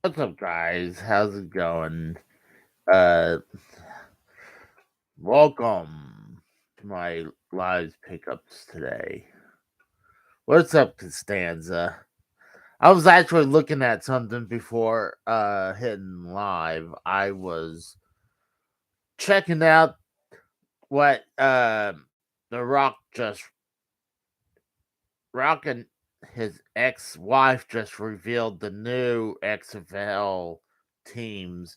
What's up, guys? How's it going? Uh, Welcome to my live pickups today. What's up, Costanza? I was actually looking at something before hitting live. I was checking out what The Rock just Rock and his ex-wife just revealed the new XFL teams.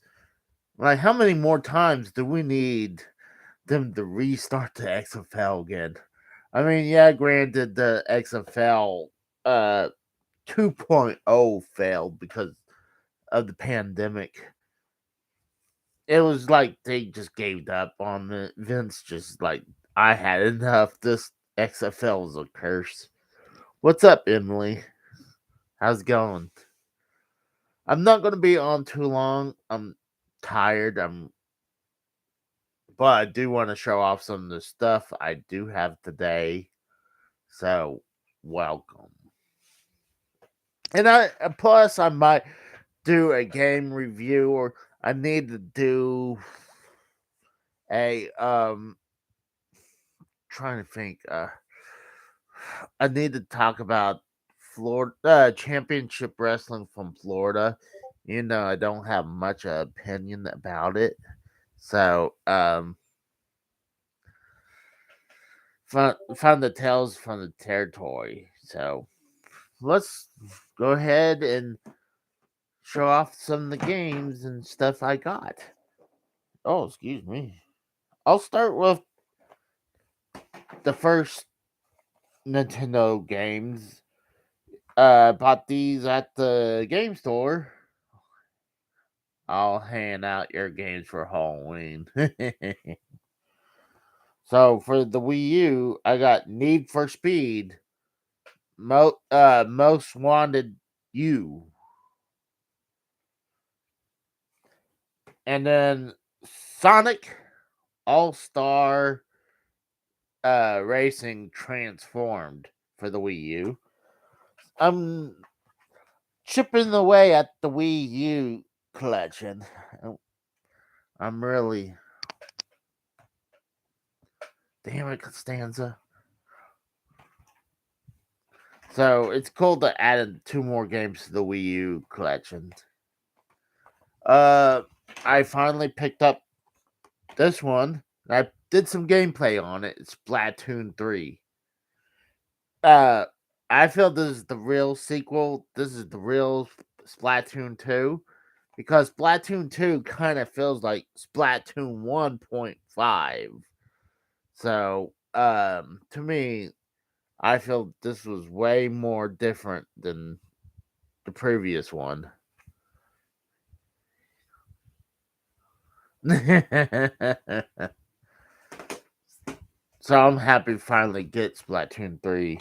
Like, how many more times do we need them to restart the XFL again? I mean, yeah, granted, the XFL 2.0 failed because of the pandemic. It was like they just gave up on it. Vince just like, I had enough. This XFL is a curse. What's up, Emily? How's it going? I'm not going to be on too long. I'm tired. But I do want to show off some of the stuff I do have today. So, welcome. And I plus I might do a game review, or I need to do a trying to think I need to talk about Florida championship wrestling from Florida. I don't have much opinion about it. So, found the tales from the territory. So, let's go ahead and show off some of the games and stuff I got. Oh, excuse me. I'll start with the first Nintendo games. Bought these at the game store. I'll hand out your games for Halloween. So for the Wii U, I got Need for Speed, Most Wanted You, and then Sonic All Star Racing Transformed for the Wii U. I'm chipping away at the Wii U collection. I'm really, damn it, Costanza. So it's cool to add two more games to the Wii U collection. Uh, I finally picked up this one. I did some gameplay on it. It's Splatoon 3. Uh, I feel this is the real sequel. This is the real Splatoon 2 because Splatoon 2 kind of feels like Splatoon 1.5. So, to me, I feel this was way more different than the previous one. So I'm happy to finally get Splatoon 3.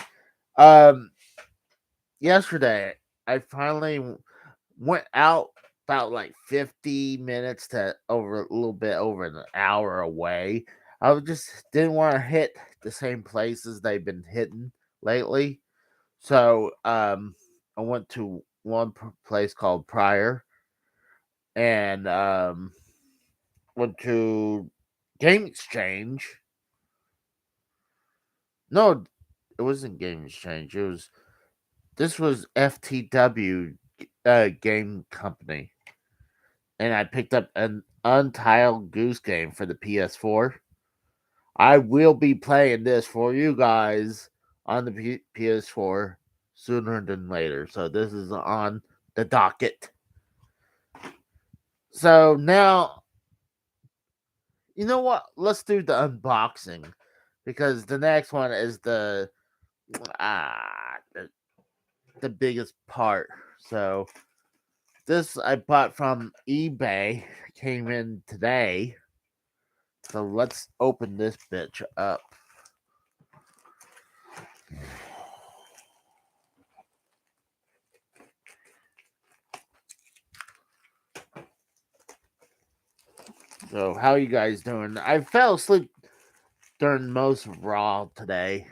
Um, Yesterday I finally went out about like 50 minutes to over a little bit over an hour away. Just didn't want to hit the same places they've been hitting lately. So I went to one place called Prior and went to Game Exchange. No, it wasn't Game Exchange. This was FTW game company, and I picked up an Untitled Goose Game for the PS4. I will be playing this for you guys on the PS4 sooner than later. So this is on the docket. So now, you know what? Let's do the unboxing because the next one is ah the, the biggest part. So this I bought from eBay. Came in today. So let's open this bitch up. So how you guys doing? I fell asleep during most of Raw today.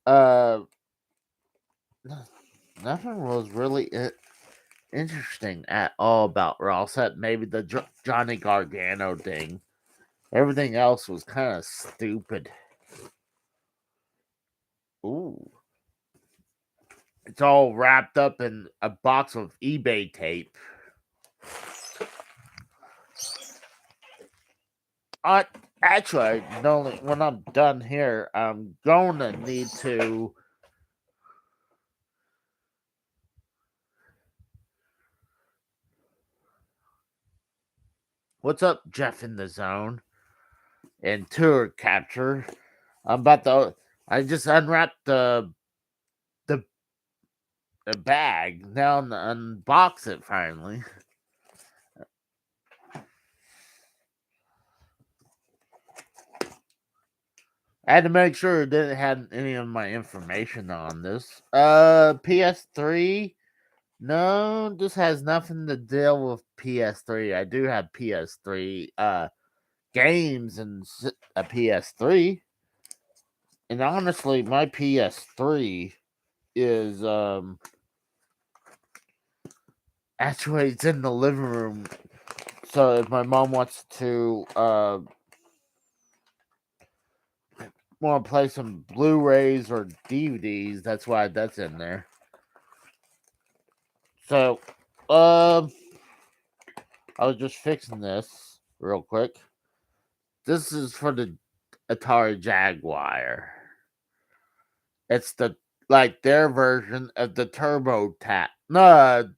Uh, nothing was really interesting at all about Raw, except maybe the Johnny Gargano thing. Everything else was kind of stupid. Ooh. It's all wrapped up in a box of eBay tape. I actually, when I'm done here, I'm going to need to. What's up, Jeff in the Zone and Tour Capture? I'm about to. I just unwrapped the, the bag. Now I'm gonna unbox it finally. I had to make sure it didn't have any of my information on this. PS3. No, this has nothing to deal with PS3. I do have PS3 games and a PS3. And honestly, my PS3 is actually it's in the living room. So if my mom wants to want to play some Blu-rays or DVDs, that's why that's in there. So, I was just fixing this real quick. This is for the Atari Jaguar. It's their version of the Turbo Tap. No,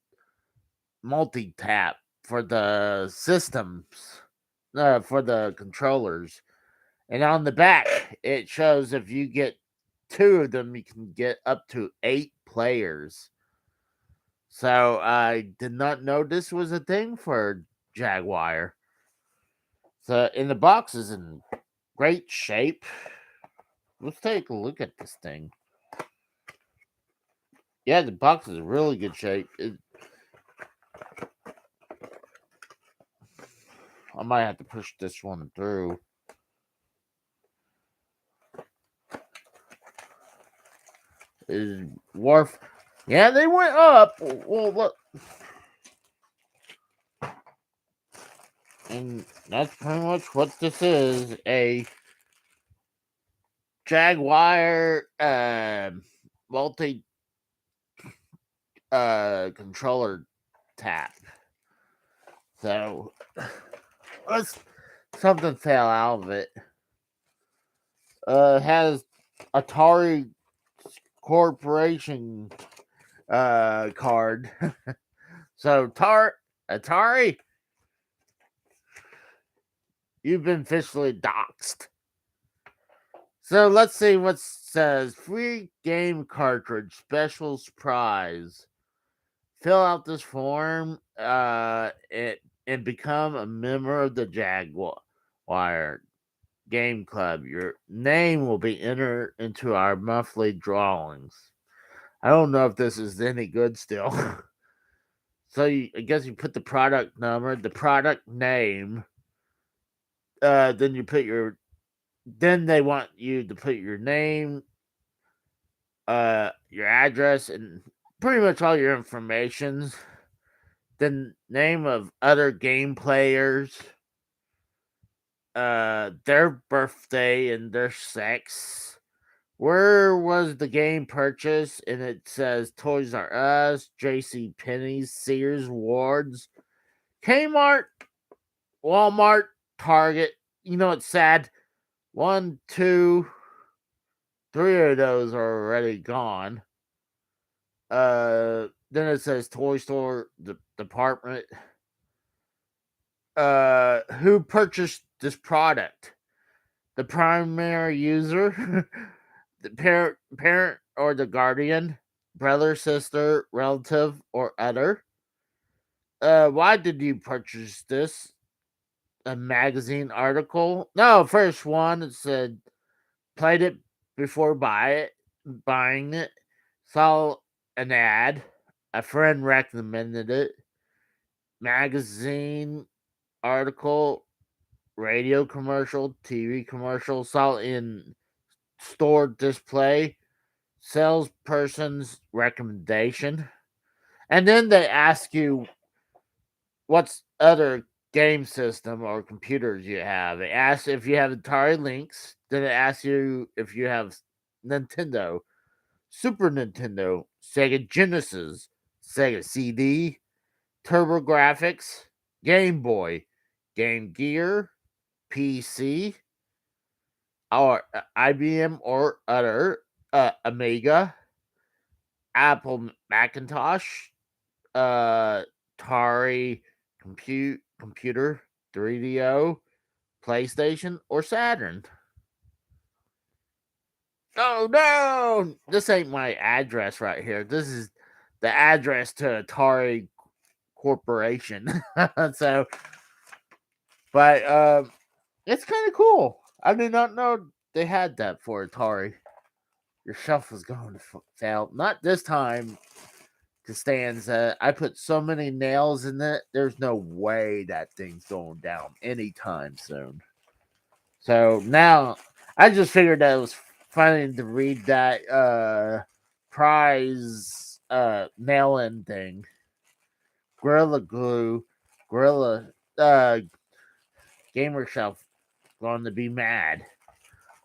multi tap for the systems. For the controllers. And on the back, it shows if you get 2 of them, you can get up to 8 players. So I did not know this was a thing for Jaguar. So, and the box is in great shape. Let's take a look at this thing. Yeah, the box is in really good shape. I might have to push this one through. Is Wharf? Yeah, they went up. Well, look, and that's pretty much what this is. A Jaguar multi controller tap. So let's something fell out of it. Has Atari Corporation card. So Atari, you've been officially doxxed. So let's see what says. Free game cartridge, special surprise. Fill out this form and become a member of the Jaguar Game Club. Your name will be entered into our monthly drawings. I don't know if this is any good still. So I guess you put the product number, the product name, then you put then they want you to put your name, your address, and pretty much all your information. The name of other game players, their birthday and their sex. Where was the game purchased? And it says Toys R Us, J.C. Penney's, Sears, Wards, Kmart, Walmart, Target. You know, it's sad. 1, 2, 3 of those are already gone. Then it says toy store department. Who purchased this product? The primary user, the parent or the guardian, brother, sister, relative, or other. Why did you purchase this? A magazine article? No, first one it said played it before buying it. Saw an ad. A friend recommended it. Magazine article, radio commercial, TV commercial, saw in store display, salesperson's recommendation. And then they ask you what's other game system or computers you have. They ask if you have Atari Lynx. Then it asks you if you have Nintendo, Super Nintendo, Sega Genesis, Sega CD, TurboGrafx, Game Boy, Game Gear, PC, or IBM or other, Amiga, Apple Macintosh, Atari computer, 3DO, PlayStation, or Saturn. Oh no! This ain't my address right here. This is the address to Atari Corporation. So, but it's kind of cool. I did not know they had that for Atari. Your shelf was going to fail. Not this time, Costanza. I put so many nails in it. There's no way that thing's going down anytime soon. So now I just figured that it was funny to read that prize nail in thing. Gorilla Glue, Gorilla Gamer Shelf going to be mad.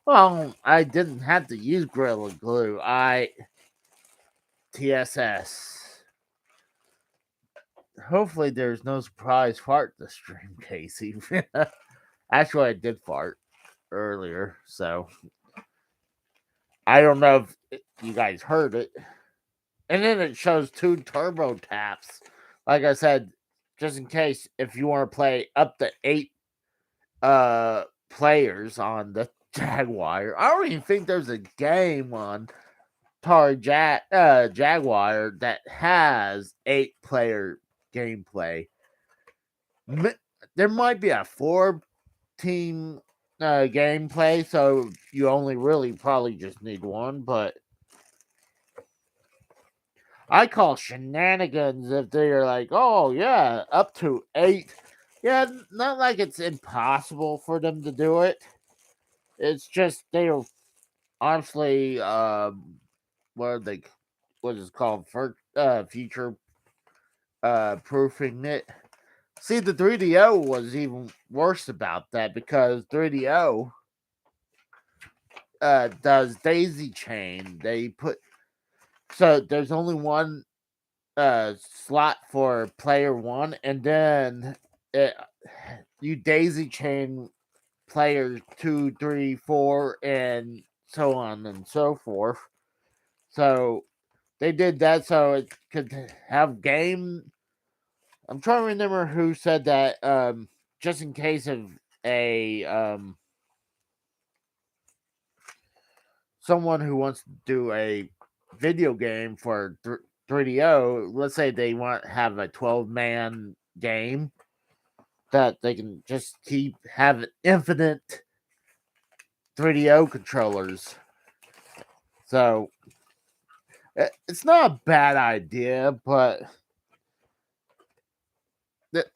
Well, I didn't have to use Gorilla Glue. I TSS. Hopefully, there's no surprise fart this stream, Casey. Actually, I did fart earlier, so I don't know if you guys heard it. And then it shows 2 turbo taps. Like I said, just in case if you want to play up to 8 players on the Jaguar. I don't even think there's a game on Jaguar that has 8-player gameplay. There might be a 4-team gameplay, so you only really probably just need one, but I call shenanigans if they're like, oh yeah, up to 8. Yeah, not like it's impossible for them to do it. It's just they're honestly, what are they? What is it called? For future proofing it. See, the 3DO was even worse about that because 3DO does daisy chain. They put so there's only one slot for player one, and then it, you daisy chain players 2, 3, 4, and so on and so forth. So they did that so it could have game. I'm trying to remember who said that. Just in case of a someone who wants to do a video game for 3DO, let's say they want to have a 12-man game that they can just keep have infinite 3DO controllers. So it's not a bad idea, but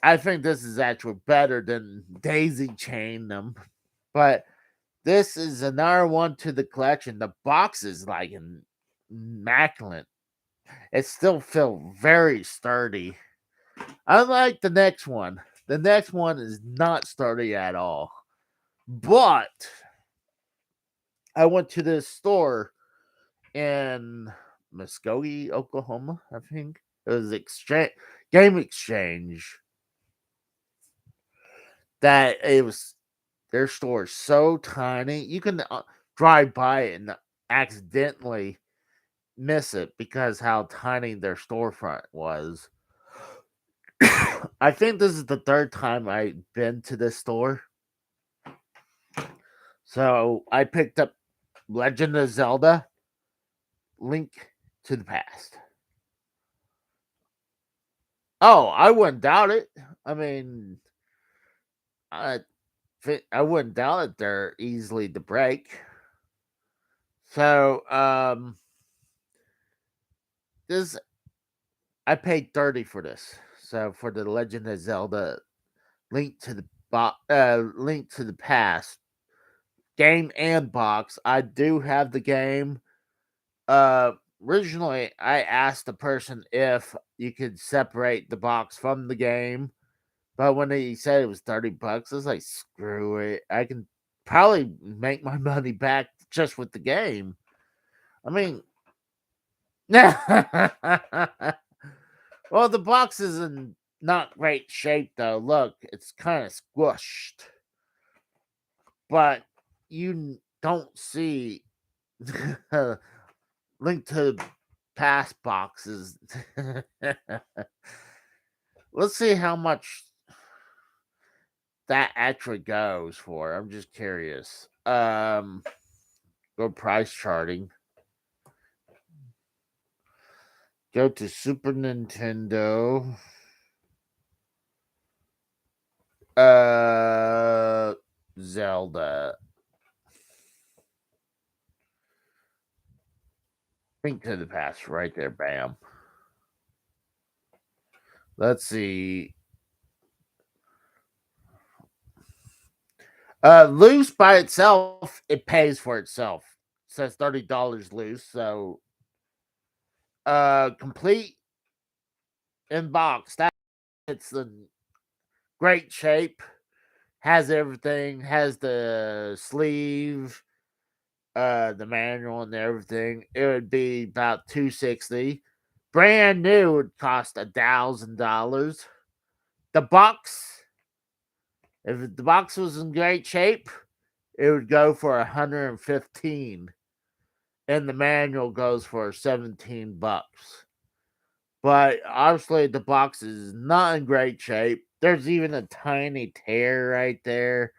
I think this is actually better than daisy chain them. But this is another one to the collection. The box is like immaculate. It still feels very sturdy. Unlike the next one. The next one is not sturdy at all. But I went to this store in Muskogee, Oklahoma, I think. It was game exchange. That it was their store is so tiny. You can drive by it and accidentally miss it because how tiny their storefront was. I think this is the third time I've been to this store. So I picked up Legend of Zelda Link to the Past. Oh, I wouldn't doubt it. I mean, I wouldn't doubt it. They're easily to break. So, this I paid 30 for this. So for the Legend of Zelda Link to the Link to the Past game and box, I do have the game. originally I asked the person if you could separate the box from the game, but when he said it was $30, I was like, screw it. I can probably make my money back just with the game. I mean, well, the box is in not great shape though. Look, it's kind of squished, but you don't see link to past boxes. Let's see how much that actually goes for. I'm just curious. Go price charting. Go to Super Nintendo. Zelda. Link to the past right there, bam. Let's see. Loose by itself, it pays for itself. It says $30 loose. So complete in box. That it's in great shape. Has everything, has the sleeve, the manual and everything. It would be about $260. Brand new would cost $1,000. The box, if the box was in great shape, it would go for 115, and the manual goes for $17. But obviously, the box is not in great shape. There's even a tiny tear right there,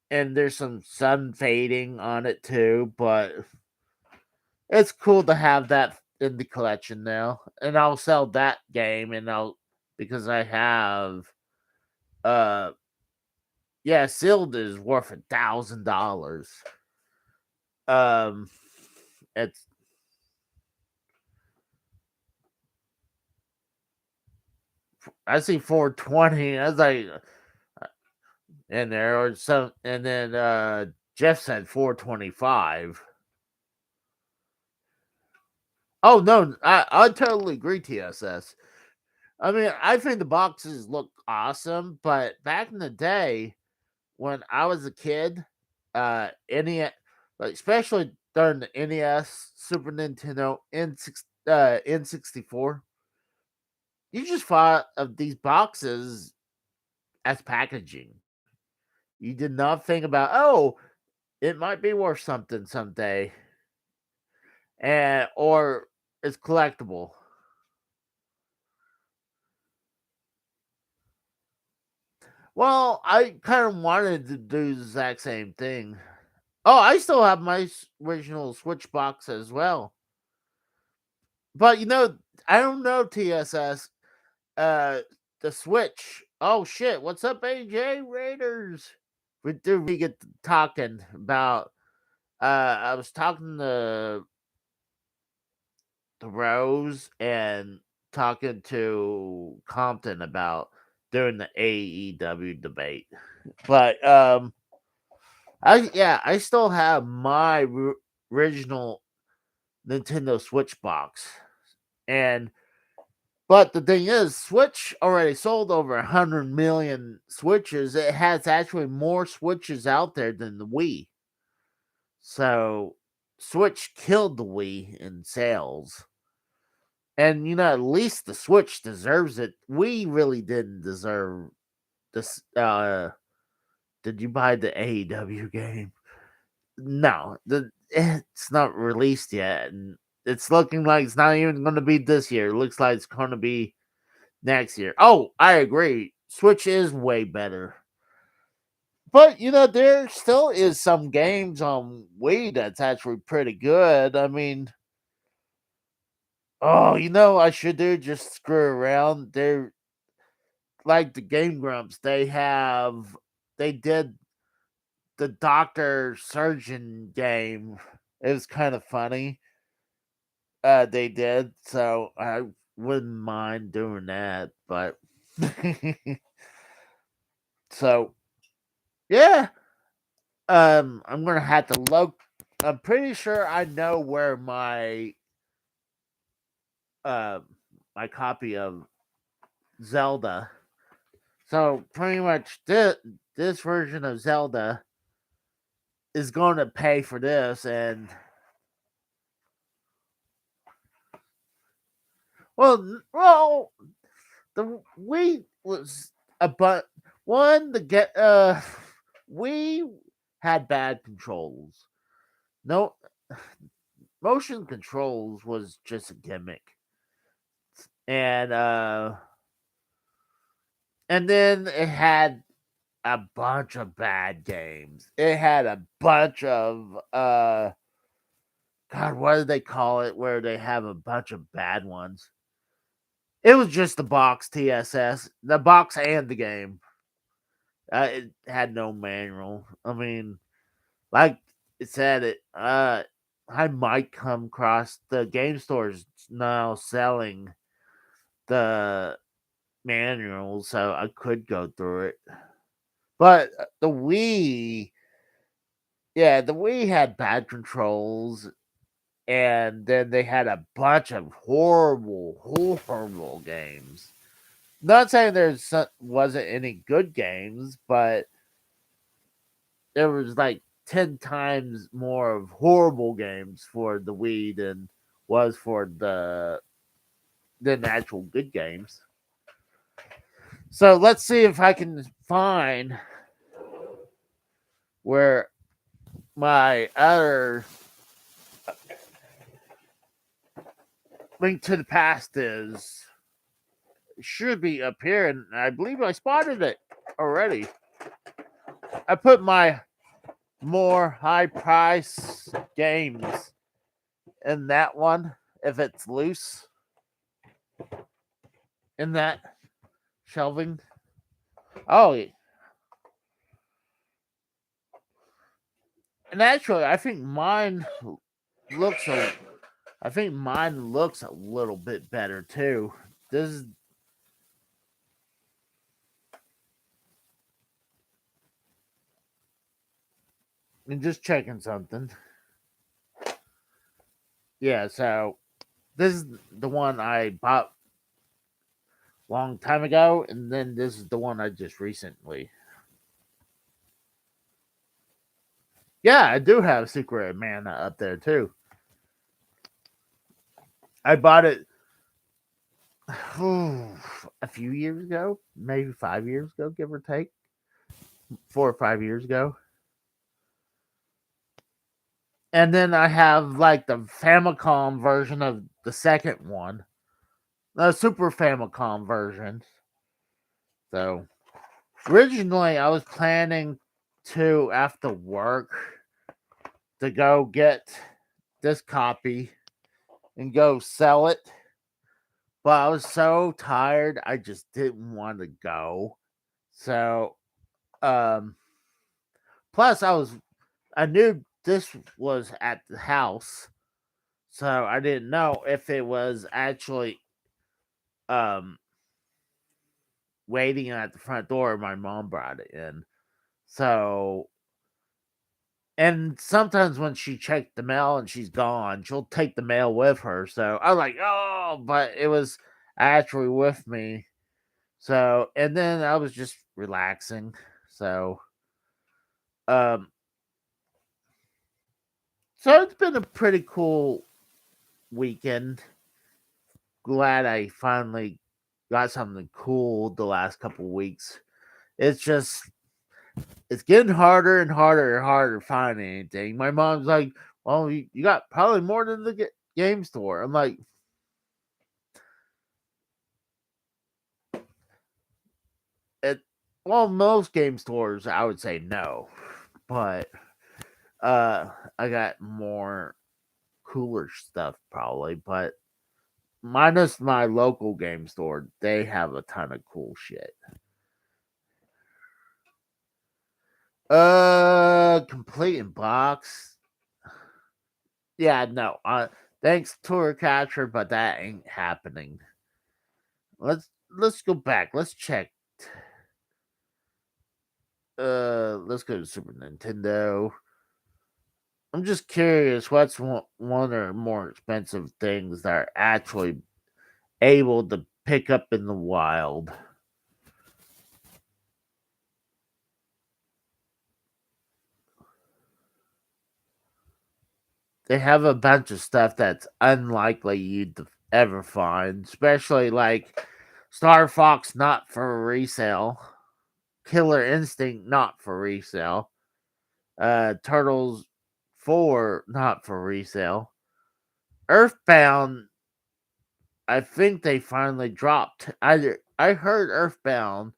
and there's some sun fading on it too. But it's cool to have that in the collection now, and I'll sell that game, and I'll because I have uh yeah, sealed is worth $1,000. Um, it's I see 420. I was like in there or some, and then Jeff said 425. Oh no, I totally agree. TSS. I mean, I think the boxes look awesome, but back in the day when I was a kid, NES, like especially during the NES, Super Nintendo, N64, you just thought of these boxes as packaging. You did not think about, oh, it might be worth something someday, and or it's collectible. Well, I kind of wanted to do the exact same thing. Oh, I still have my original Switch box as well. But I don't know TSS. Uh, the Switch. Oh shit! What's up, AJ Raiders? We get to talking about? I was talking to Rose and talking to Compton about doing the AEW debate. But I still have my original Nintendo Switch box, and but the thing is, Switch already sold over 100 million Switches. It has actually more Switches out there than the Wii. So Switch killed the Wii in sales. And at least the Switch deserves it. We really didn't deserve this. Did you buy the AEW game? No, it's not released yet, and it's looking like it's not even going to be this year. It looks like it's going to be next year. Oh, I agree. Switch is way better. But there still is some games on Wii that's actually pretty good. I mean, oh, I should do just screw around. They're like the Game Grumps. They did the Doctor Surgeon game. It was kind of funny. They did, so I wouldn't mind doing that. But so yeah, I'm gonna have to look. I'm pretty sure I know where my uh, my copy of Zelda. So pretty much this version of Zelda is going to pay for this, and well, the Wii was a but one the get we had bad controls. No, motion controls was just a gimmick, and and then it had a bunch of bad games. It had a bunch of God, what do they call it? Where they have a bunch of bad ones. It was just the box TSS, the box and the game. It had no manual. I mean, like it said, it. I might come across the game stores now selling the manuals, so I could go through it. But the Wii, yeah, the Wii had bad controls, and then they had a bunch of horrible games. Not saying wasn't any good games, but there was like 10 times more of horrible games for the Wii than was for the actual good games. So let's see if I can find where my other Link to the Past is. It should be up here, and I believe I spotted it already. I put my more high price games in that one if it's loose in that shelving. Oh, and actually, looks a I think mine looks a little bit better too. This is I'm just checking something. Yeah, so this is the one I bought long time ago, and then this is the one I just recently. Yeah, I do have Secret of Mana up there too. I bought it a few years ago, maybe 5 years ago, give or take, 4 or 5 years ago. And then I have like the Famicom version of the second one, the Super Famicom version. So originally, I was planning to after work to go get this copy and go sell it, but I was so tired, I just didn't want to go. So, um, plus I knew this was at the house, so I didn't know if it was actually um waiting at the front door. My mom brought it in, so and sometimes when she checked the mail and she's gone, she'll take the mail with her. So I was like, oh, but it was actually with me. So and then I was just relaxing. So um so it's been a pretty cool weekend. Glad I finally got something cool the last couple weeks. It's just it's getting harder and harder and harder to find anything. My mom's like, "Well, you got probably more than the game store." I'm like, "It." Well, most game stores, I would say no, but I got more cooler stuff probably. But minus my local game store, they have a ton of cool shit. Complete in box. Yeah, no. Thanks Tour Catcher, but that ain't happening. Let's go back. Let's check. Let's go to Super Nintendo. I'm just curious what's one or more expensive things that are actually able to pick up in the wild. They have a bunch of stuff that's unlikely you'd ever find, especially like Star Fox not for resale, Killer Instinct not for resale, Turtles 4 not for resale. Earthbound, I think they finally dropped. I heard Earthbound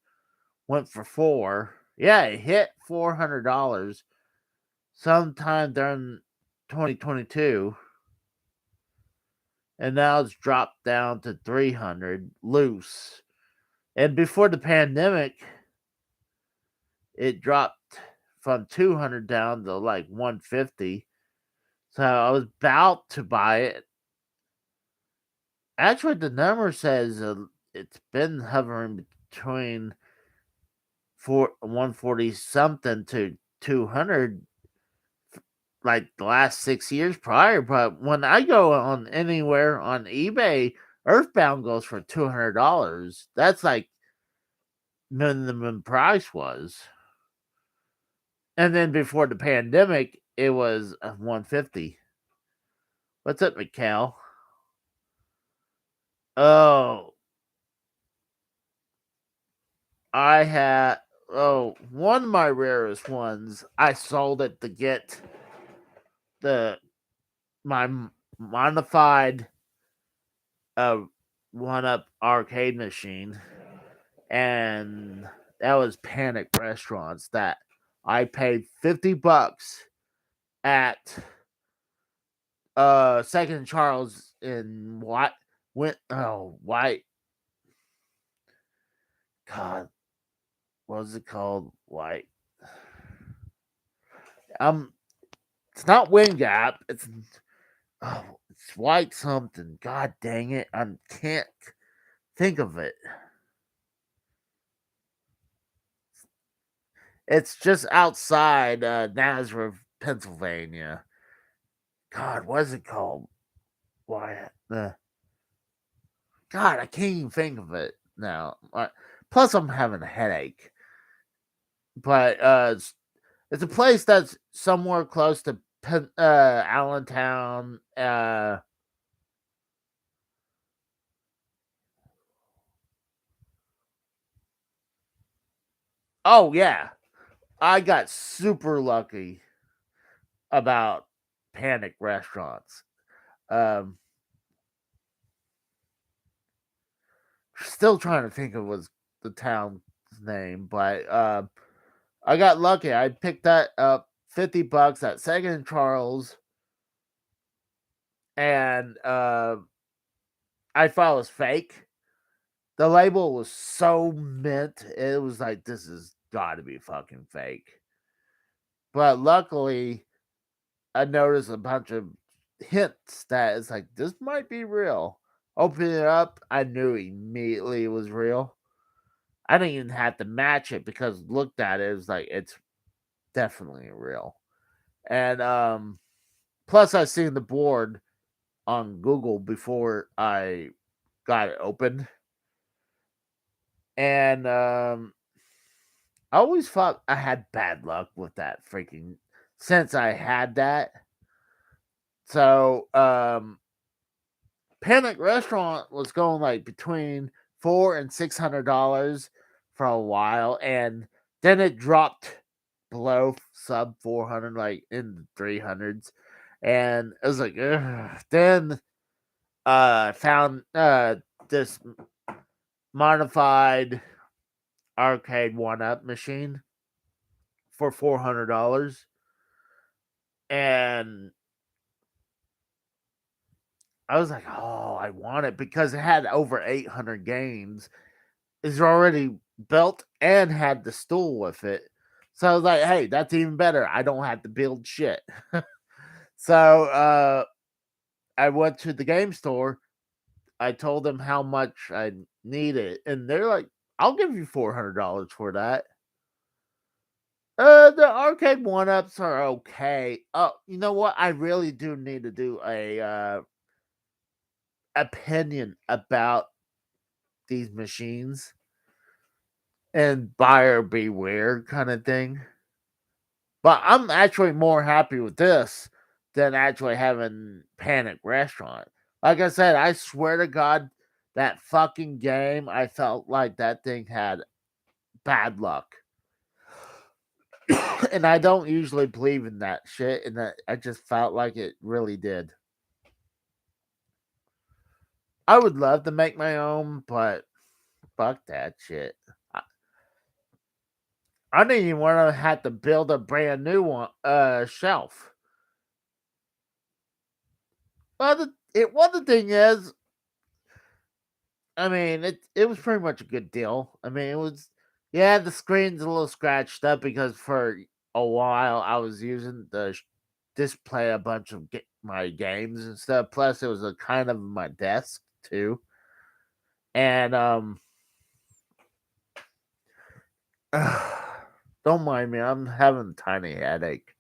went for 4. Yeah, it hit $400 sometime during 2022, and now it's dropped down to 300 loose. And before the pandemic, it dropped from 200 down to like 150. So I was about to buy it. Actually, the number says it's been hovering between 140 something to 200 like the last 6 years prior. But when I go on anywhere on eBay, Earthbound goes for $200. That's like minimum price was. And then before the pandemic, it was 150. What's up, McCall? Oh, I had one of my rarest ones. I sold it to get the my modified one up arcade machine, and that was Panic Restaurants that I paid $50 at Second Charles in White God, what was it called? White. Um it's not Wind Gap, it's White something. God dang it. I can't think of it. It's just outside Nazareth, Pennsylvania. God, what is it called? Why? God, I can't even think of it now. Plus, I'm having a headache. But it's a place that's somewhere close to Allentown. Oh yeah, I got super lucky about Panic Restaurants. Um, Still trying to think of was the town's name, but I got lucky. I picked that up $50 at Second and Charles, and I thought it was fake. The label was so mint, it was like this has got to be fucking fake. But luckily, I noticed a bunch of hints that it's like this might be real. Opening it up, I knew immediately it was real. I didn't even have to match it because looked at it, it was like it's definitely real. And plus I seen the board on Google before I got it open. And I always thought I had bad luck with that freaking since I had that. So Panic Restaurant was going like between $400 and $600 for a while, and then it dropped below sub 400, like in the 300s, and it was like, ugh. Then found this modified arcade one up machine for $400, and I was like, oh, I want it because it had over 800 games. Is already built and had the stool with it. So I was like, hey, that's even better. I don't have to build shit. So I went to the game store. I told them how much I needed, and they're like, I'll give you $400 for that. The arcade one ups are okay. Oh, you know what? I really do need to do opinion about these machines and buyer beware kind of thing. But I'm actually more happy with this than actually having Panic Restaurant. Like I said, I swear to God, that fucking game, I felt like that thing had bad luck. And I don't usually believe in that shit, and that I just felt like it really did. I would love to make my own, but fuck that shit. I didn't even want to have to build a brand new one shelf. Well, the thing is, I mean, it was pretty much a good deal. I mean, it was, yeah, the screen's a little scratched up because for a while I was using the display a bunch of my games and stuff. Plus, it was a kind of my desk too, and don't mind me, I'm having a tiny headache,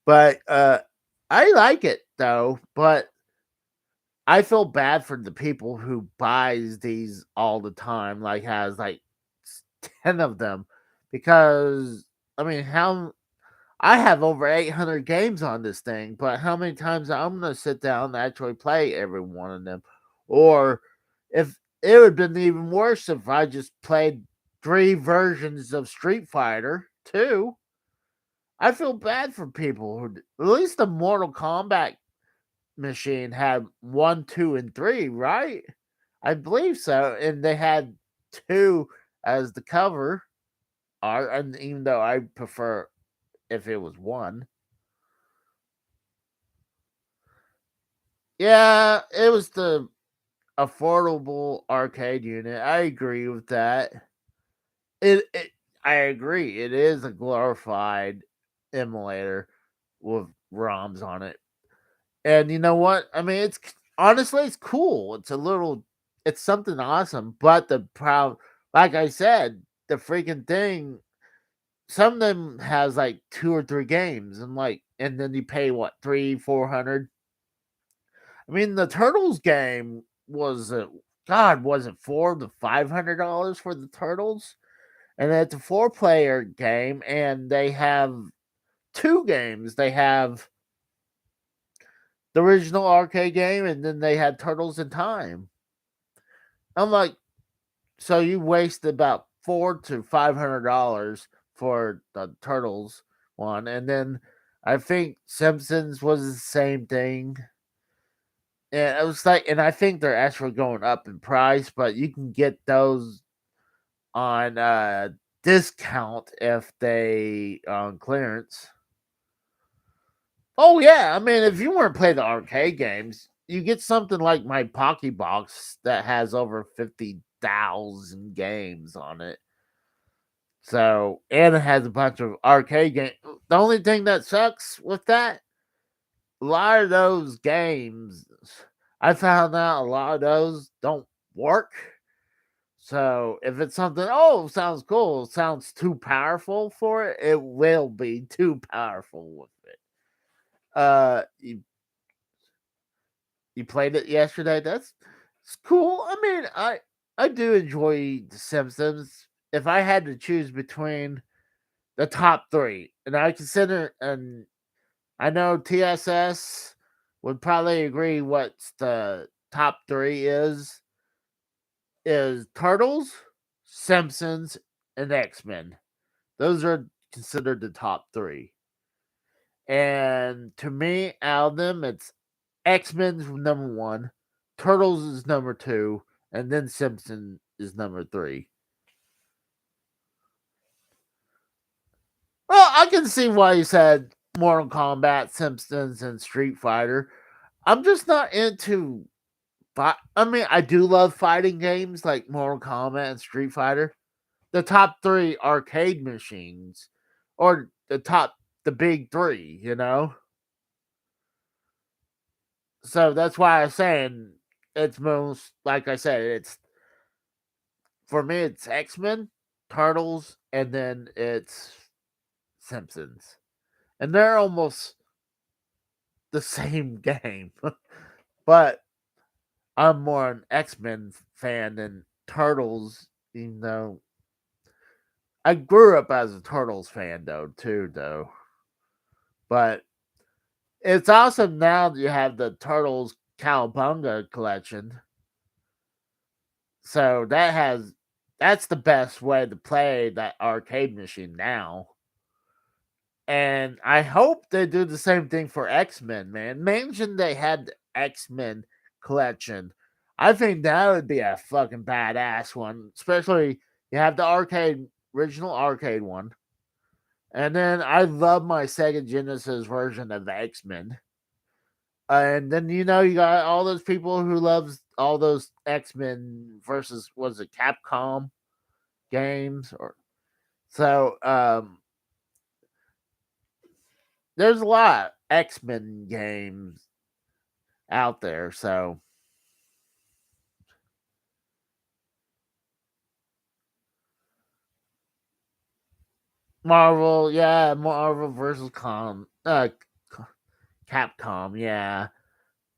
but I like it though. But I feel bad for the people who buys these all the time, like has like 10 of them, because I mean, how I have over 800 games on this thing, but how many times I'm gonna sit down and actually play every one of them? Or if it would have been even worse if I just played 3 versions of Street Fighter 2. I feel bad for people who, at least the Mortal Kombat machine had 1, 2, and 3, right? I believe so. And they had 2 as the cover art, and even though I prefer if it was 1. Yeah, it was the affordable arcade unit. I agree with that. It I agree. It is a glorified emulator with ROMs on it. And you know what? I mean, it's honestly it's cool. It's something awesome. But like I said, the freaking thing. Some of them has like 2 or 3 games, and then you pay what 300-400. I mean, the Turtles game was God, was it $400 to $500 for the Turtles? And it's a 4-player game, and they have 2 games. They have the original arcade game, and then they had Turtles in Time. I'm like, so you wasted about $400 to $500 for the Turtles one, and then I think Simpsons was the same thing. And it was like, and I think they're actually going up in price, but you can get those on discount if they on clearance. Oh yeah, I mean, if you want to play the arcade games, you get something like my Pocky Box that has over 50,000 games on it. So, and it has a bunch of arcade games. The only thing that sucks with that, a lot of those games, I found out a lot of those don't work. So, if it's something, oh, sounds cool, sounds too powerful for it, it will be too powerful with it. You played it yesterday. It's cool. I mean, I do enjoy The Simpsons. If I had to choose between the top 3, and I consider, and I know TSS would probably agree what's the top 3 is Turtles, Simpsons, and X-Men. Those are considered the top 3. And to me, out of them, it's X-Men's number 1, Turtles is number 2, and then Simpson is number 3. Well, I can see why you said Mortal Kombat, Simpsons, and Street Fighter. I'm just not into I mean, I do love fighting games like Mortal Kombat and Street Fighter. The top 3 arcade machines, or the big 3, you know? So that's why I'm saying it's most, like I said, it's for me, it's X-Men, Turtles, and then it's Simpsons. And they're almost the same game. But I'm more an X-Men fan than Turtles, even though I grew up as a Turtles fan though. But it's awesome now that you have the Turtles Cowabunga collection. So that's the best way to play that arcade machine now. And I hope they do the same thing for X-Men, man. Imagine they had the X-Men collection. I think that would be a fucking badass one. Especially you have the original arcade one. And then I love my Sega Genesis version of X-Men. And then you got all those people who loves all those X-Men versus was it Capcom games or so there's a lot of X-Men games out there. So Marvel, yeah, Marvel versus Capcom, yeah.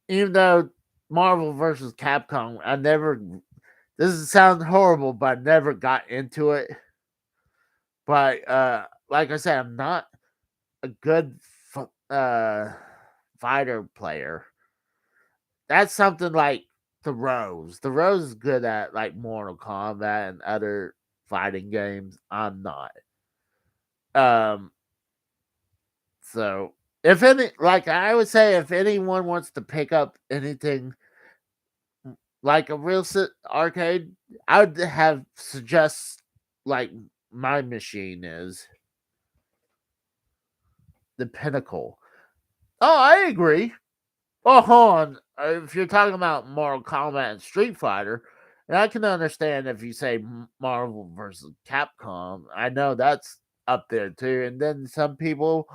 Even though Marvel versus Capcom, I never. This sounds horrible, but I never got into it. But like I said, I'm not a good fighter player. That's something like the Rose. The Rose is good at like Mortal Kombat and other fighting games. I'm not. Um, so if any, like I would say, if anyone wants to pick up anything like a real arcade, I would have suggest like my machine is the Pinnacle. Oh, I agree. Oh, hold on. If you're talking about Mortal Kombat and Street Fighter, and I can understand if you say Marvel versus Capcom. I know that's up there too. And then some people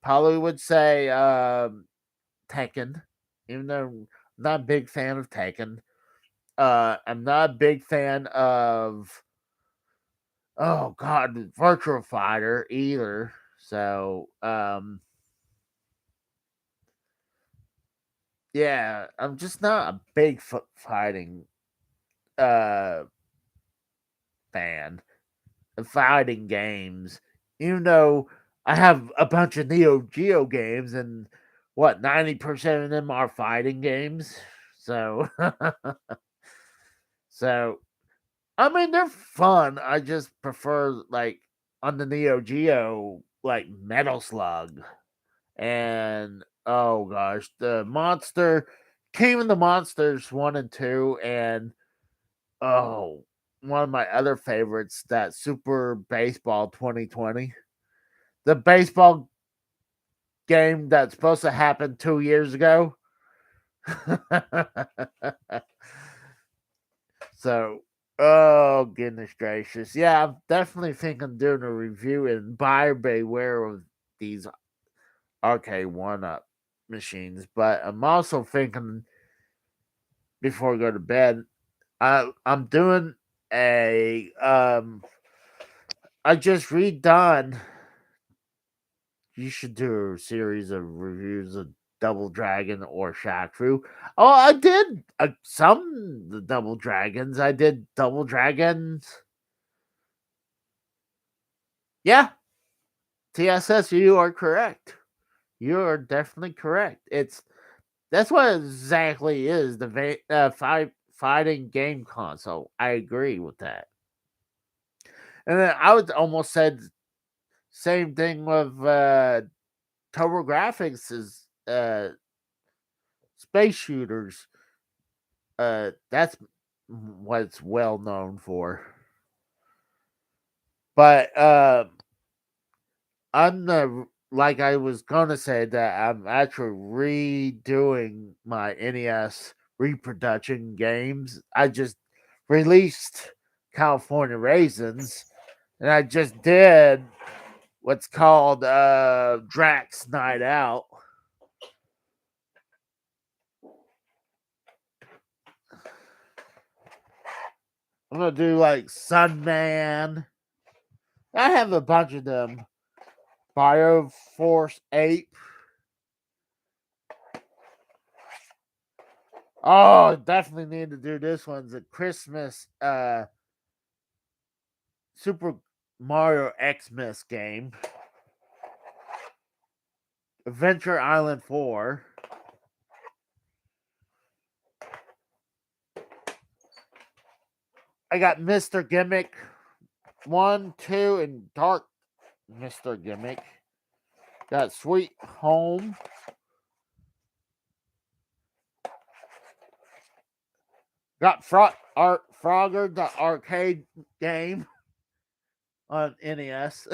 probably would say Tekken, even though I'm not a big fan of Tekken. I'm not a big fan of Virtual Fighter either. So yeah, I'm just not a big fighting uh fan of fighting games. Even though I have a bunch of Neo Geo games and what 90% of them are fighting games. So so I mean they're fun. I just prefer like on the Neo Geo like Metal Slug and oh gosh, the Monster King of the Monsters 1 and 2 and oh, one of my other favorites, that Super Baseball 2020. The baseball game that's supposed to happen 2 years ago. So, oh goodness gracious. Yeah, I'm definitely thinking of doing a review and buyer beware of these arcade one up machines. But I'm also thinking before I go to bed, I'm doing a I just redone. You should do a series of reviews of Double Dragon or Shaq Fu. Oh, I did some the Double Dragons. I did Double Dragons. Yeah, TSS. You are correct. You are definitely correct. That's what it exactly is the fighting game console. I agree with that. And then I would almost said same thing with TurboGrafx is space shooters. That's what it's well known for. But I'm the like I was gonna say that I'm actually redoing my NES reproduction games. I just released California Raisins, and I just did what's called Drax Night Out. I'm gonna do like Sunman. I have a bunch of them. Bioforce Ape. Oh, definitely need to do this one's a Christmas Super Mario Xmas game. Adventure Island 4. I got Mr. Gimmick 1, 2, and Dark Mr. Gimmick. Got Sweet Home. Got Frogger, the arcade game on NES.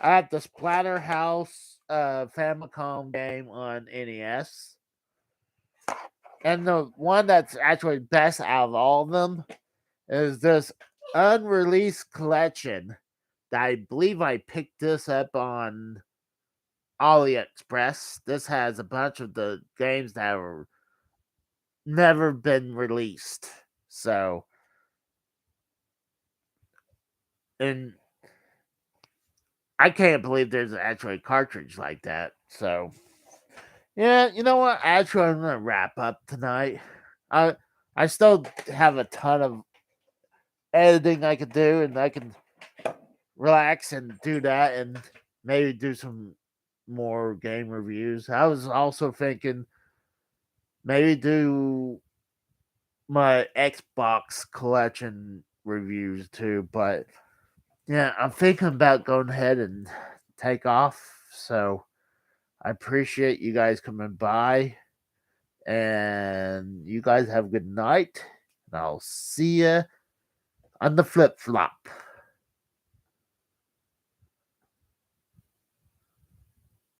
I have the Splatterhouse Famicom game on NES. And the one that's actually best out of all of them is this unreleased collection that I believe I picked this up on AliExpress. This has a bunch of the games that were never been released. So, and I can't believe there's actually a cartridge like that. So, yeah, you know what? Actually, I'm gonna wrap up tonight. I still have a ton of editing I could do, and I can relax and do that, and maybe do some more game reviews. I was also thinking maybe do my Xbox collection reviews too, but yeah, I'm thinking about going ahead and take off. So I appreciate you guys coming by, and you guys have a good night. And I'll see you on the flip flop.